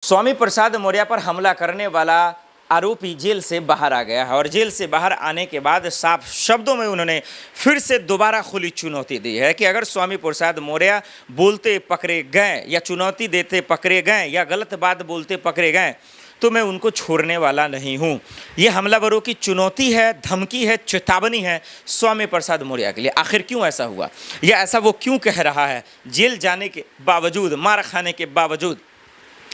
स्वामी प्रसाद मौर्य पर हमला करने वाला आरोपी जेल से बाहर आ गया है और जेल से बाहर आने के बाद साफ शब्दों में उन्होंने फिर से दोबारा खुली चुनौती दी है कि अगर स्वामी प्रसाद मौर्य बोलते पकड़े गए या चुनौती देते पकड़े गए या गलत बात बोलते पकड़े गए तो मैं उनको छोड़ने वाला नहीं हूँ। ये हमलावरों की चुनौती है, धमकी है, चेतावनी है स्वामी प्रसाद मौर्य के लिए। आखिर क्यों ऐसा हुआ या ऐसा वो क्यों कह रहा है जेल जाने के बावजूद, मार खाने के बावजूद?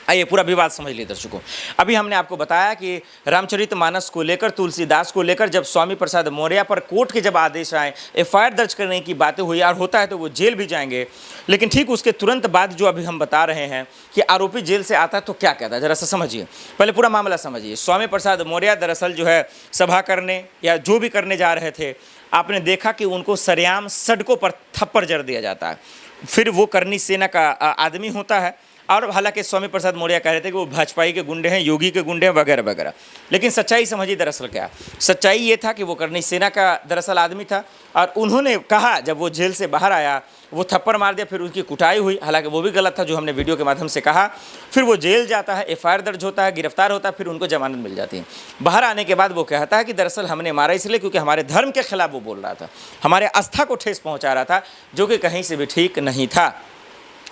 आइए पूरा विवाद समझ लिए दर्शकों। अभी हमने आपको बताया कि रामचरितमानस को लेकर, तुलसीदास को लेकर जब स्वामी प्रसाद मौर्य पर कोर्ट के जब आदेश आए, एफआईआर दर्ज करने की बातें हुई और होता है तो वो जेल भी जाएंगे, लेकिन ठीक उसके तुरंत बाद जो अभी हम बता रहे हैं कि आरोपी जेल से आता है तो क्या कहता है, जरा सा समझिए, पहले पूरा मामला समझिए। स्वामी प्रसाद मौर्य दरअसल जो है सभा करने या जो भी करने जा रहे थे, आपने देखा कि उनको सरेआम सड़कों पर थप्पड़ जड़ दिया जाता है। फिर वो करनी सेना का आदमी होता है और हालांकि स्वामी प्रसाद मौर्य कह रहे थे कि वो भाजपाई के गुंडे हैं, योगी के गुंडे हैं वगैरह वगैरह, लेकिन सच्चाई समझिए दरअसल क्या। सच्चाई ये था कि वो करनी सेना का दरअसल आदमी था और उन्होंने कहा जब वो जेल से बाहर आया, वो थप्पड़ मार दिया, फिर उनकी कुटाई हुई, हालांकि वो भी गलत था जो हमने वीडियो के माध्यम से कहा। फिर वो जेल जाता है, एफआईआर दर्ज होता है, गिरफ्तार होता है, फिर उनको जमानत मिल जाती है। बाहर आने के बाद वो कहता है कि दरअसल हमने मारा इसलिए क्योंकि हमारे धर्म के खिलाफ वो बोल रहा था, हमारे आस्था को ठेस पहुँचा रहा था, जो कि कहीं से भी ठीक नहीं था।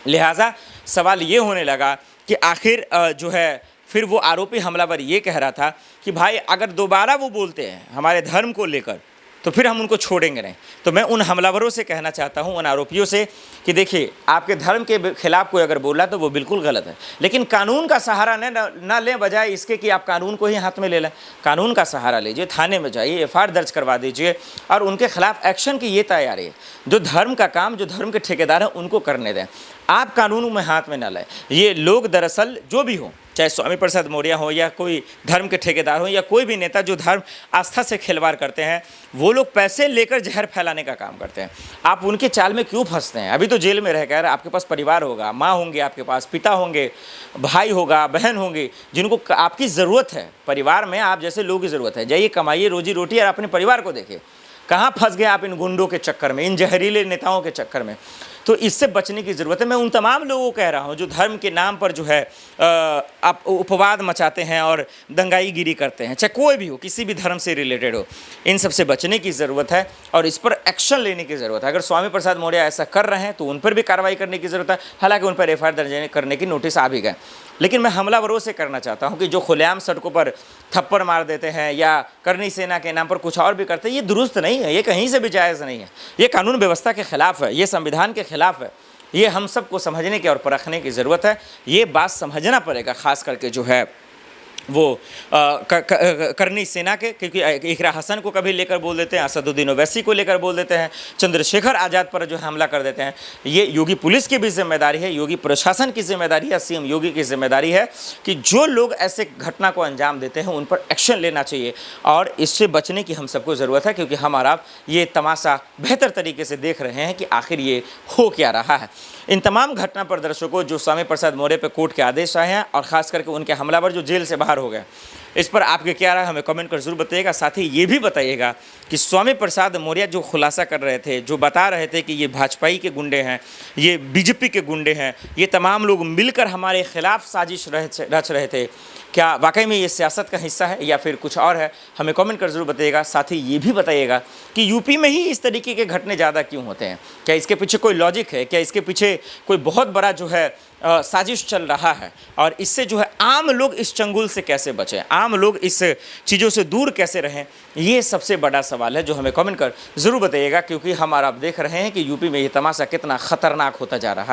लिहाजा सवाल ये होने लगा कि आखिर जो है फिर वो आरोपी हमलावर ये कह रहा था कि भाई अगर दोबारा वो बोलते हैं हमारे धर्म को लेकर तो फिर हम उनको छोड़ेंगे नहीं। तो मैं उन हमलावरों से कहना चाहता हूं, उन आरोपियों से कि देखिए आपके धर्म के खिलाफ कोई अगर बोला तो वो बिल्कुल गलत है, लेकिन कानून का सहारा ना लें, बजाय इसके कि आप कानून को ही हाथ में ले लें। कानून का सहारा लीजिए, थाने में जाइए, एफआईआर दर्ज करवा दीजिए और उनके खिलाफ एक्शन की ये तैयारी है। जो धर्म का काम, जो धर्म के ठेकेदार हैं उनको करने दें, आप कानून में हाथ में ना लाएं। ये लोग दरअसल जो भी हों, चाहे स्वामी प्रसाद मौर्य हो या कोई धर्म के ठेकेदार हो या कोई भी नेता जो धर्म आस्था से खिलवाड़ करते हैं, वो लोग पैसे लेकर जहर फैलाने का काम करते हैं। आप उनके चाल में क्यों फंसते हैं? अभी तो जेल में रहकर आपके पास परिवार होगा, माँ होंगे, आपके पास पिता होंगे, भाई होगा, बहन होंगे, जिनको आपकी ज़रूरत है। परिवार में आप जैसे लोगों की ज़रूरत है। जाइए कमाइए रोजी रोटी और अपने परिवार को देखिए। कहाँ फंस गए आप इन गुंडों के चक्कर में, इन जहरीले नेताओं के चक्कर में? तो इससे बचने की ज़रूरत है। मैं उन तमाम लोगों को कह रहा हूं जो धर्म के नाम पर जो है आप उपवाद मचाते हैं और दंगाईगिरी करते हैं, चाहे कोई भी हो, किसी भी धर्म से रिलेटेड हो, इन सब से बचने की ज़रूरत है और इस पर एक्शन लेने की ज़रूरत है। अगर स्वामी प्रसाद मौर्य ऐसा कर रहे हैं तो उन पर भी कार्रवाई करने की ज़रूरत है। हालांकि उन पर एफआईआर दर्ज करने की नोटिस आ भी गए, लेकिन मैं हमलावरों से करना चाहता हूं कि जो खुलेआम सड़कों पर थप्पड़ मार देते हैं या करनी सेना के नाम पर कुछ और भी करते हैं, ये दुरुस्त नहीं है, ये कहीं से भी जायज़ नहीं है, ये कानून व्यवस्था के खिलाफ है, ये संविधान के खिलाफ है। ये हम सबको समझने की और परखने की ज़रूरत है। ये बात समझना पड़ेगा, ख़ास करके जो है वो करनी सेना के, क्योंकि इकरा हसन को कभी लेकर बोल देते हैं, असदुद्दीन ओवैसी को लेकर बोल देते हैं, चंद्रशेखर आज़ाद पर जो हमला कर देते हैं। ये योगी पुलिस की भी जिम्मेदारी है, योगी प्रशासन की जिम्मेदारी है, सीएम योगी की जिम्मेदारी है कि जो लोग ऐसे घटना को अंजाम देते हैं उन पर एक्शन लेना चाहिए और इससे बचने की हम सबको ज़रूरत है, क्योंकि हम आप ये तमाशा बेहतर तरीके से देख रहे हैं कि आखिर ये हो क्या रहा है। इन तमाम घटना पर दर्शकों जो स्वामी प्रसाद मौर्य पर कोर्ट के आदेश आए हैं और ख़ास करके उनके हमलावर जो जेल से बाहर हो गए, इस पर आपके क्या राय हमें कमेंट कर जरूर बताइएगा। साथ ही ये भी बताइएगा कि स्वामी प्रसाद मौर्य जो खुलासा कर रहे थे, जो बता रहे थे कि ये भाजपाई के गुंडे हैं, ये बीजेपी के गुंडे हैं, ये तमाम लोग मिलकर हमारे खिलाफ साजिश रच रहे थे, क्या वाकई में ये सियासत का हिस्सा है या फिर कुछ और है? हमें कमेंट कर जरूर बताइएगा। साथ ही ये भी बताइएगा कि यूपी में ही इस तरीके के घटने ज़्यादा क्यों होते हैं? क्या इसके पीछे कोई लॉजिक है? क्या इसके पीछे कोई बहुत बड़ा जो है साजिश चल रहा है? और इससे जो है आम लोग इस चंगुल से कैसे बचें, आम लोग इस चीज़ों से दूर कैसे रहें, ये सबसे बड़ा सवाल है जो हमें कमेंट कर ज़रूर बताइएगा, क्योंकि हम और आप देख रहे हैं कि यूपी में ये तमाशा कितना ख़तरनाक होता जा रहा है।